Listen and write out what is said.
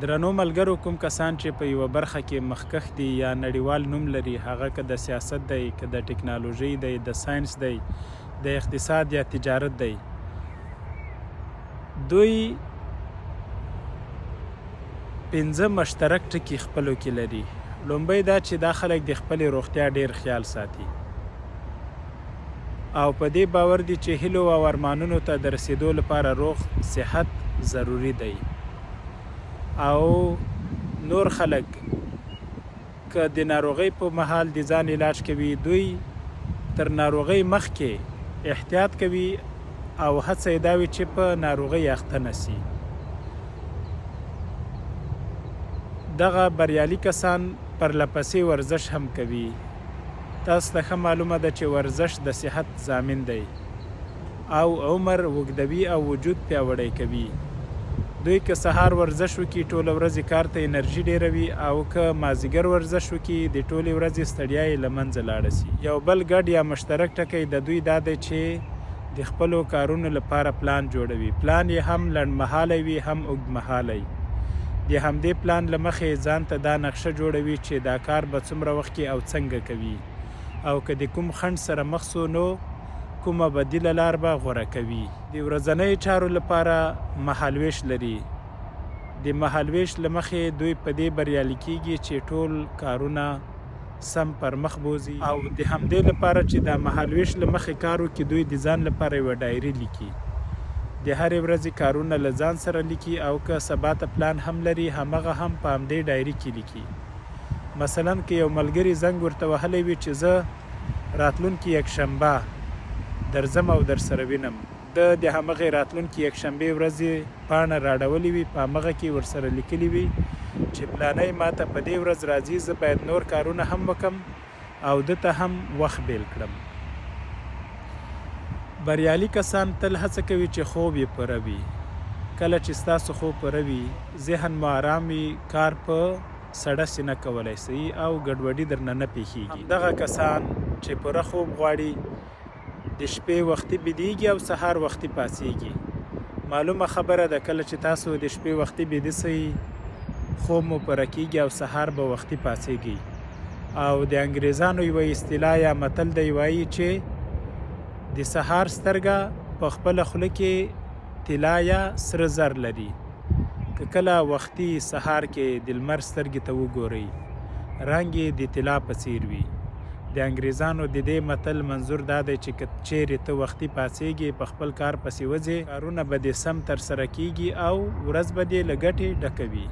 درنو ملګرو، کوم کسان چې په یوه برخه کې مخکښ دي یا نړیوال نوم لري، هغه که د سیاست دی، که د ټکنالوژۍ دی، د ساینس دی، د اقتصاد یا تجارت دی، دوی 5 مشترک ټکي خپلو کې لري. لومبی دا چې دا خلک د خپلې روغتیا ډیر خیال ساتي او په دې باور دي چې هیلو او ارمانونو ته د رسیدو لپاره روغ صحت ضروری دی. او نور خلک که د ناروغۍ په مهال د ځان علاج کوي، دوی تر ناروغۍ مخکې احتیاط کوي او هڅه یې دا وي چې په ناروغۍ اخته نه سي. دغه بریالي کسان پرلپسې ورزش هم کوي. تاسو ته ښه معلومه ده چې ورزش د صحت ضامن دی او عمر اوږدوي او وجود پیاوړی کوي. دوی که سهار ورزش وکړي، ټوله ورځ کار ته انرژي ډیروي، او که مازدیګر ورزش وکړي، د ټولې ورځې ستړیا یې له منځه لاړه سي. یو بل ګډ یا مشترک ټکی د دوی دا دی چې د خپلو کارونو لپاره پلان جوړوي. پلان یې هم لنډمهالی وي، هم اوږدمهالی. د همدې پلان له مخې ځان ته دا نقشه جوړوي چې دا کار به څومره وخت کې او څنګه کوي، او که د کوم خنډ سره مخ سو نو کومه بدیله لار به غوره کوي. د ورځنیو چارو لپاره مهالویش لري. د مهالویش له مخې دوی په دې بریالي کیږي چې ټول کارونه سم پر مخ بوځي. او د همدې لپاره چې دا مهالویش له مخې کار وکړي، دوی د ځان لپاره یوه ډایري لیکي. د هرې ورځې کارونه له ځان سره لیکي، او که سبا ته پلان هم لري، همغه هم په همدې ډایري کې لیکي. مثلا که یو ملګري زنګ ورته وهلی وي چې زه راتلونکي یکشنبه درځم او در سره وینم، د همغې راتلونکي یکشنبې ورځې پاڼه راډولې وي، په همغه کې ورسره لیکلي وي چې پلانی ما ته په دې ورځ راځي، زه باید نور کارونه هم وکم او ده ته هم وخت بیل کړم. بریالي کسان تل هڅه کوي چې خوب یې پوره وي. کله چې ستاسو خوب پوره وي، ذهن مو آرام وي، کار په سړه سینه کولی سي او ګډوډي درنه نه پیښیږي. همدغه کسان چې پوره خوب غواړي، د شپې وختي بیدیږي او سهار وختي پاڅیږي. معلومه خبره ده، کله چې تاسو د شپې وختي بیده سئ، خوب مو پوره کیږي او سهار به وختي پاڅیږي. او د انګریزانو یوه اصطلاح یا متل دی، وایي چې د سهار سترګه په خپله خوله کې طلا یا سره زر لري. که کله وختي سهار کې د لمر سترګې ته وګورئ، رنګ یې د طلا په څیر وي. د انګریزانو د دې متل منظور دا دی چې که چیرې ته وختي پاڅېږې، په خپل کار پسې وځې، کارونه به دې سم ترسره کیږي او ورځ به دې له ګټې ډکه وي.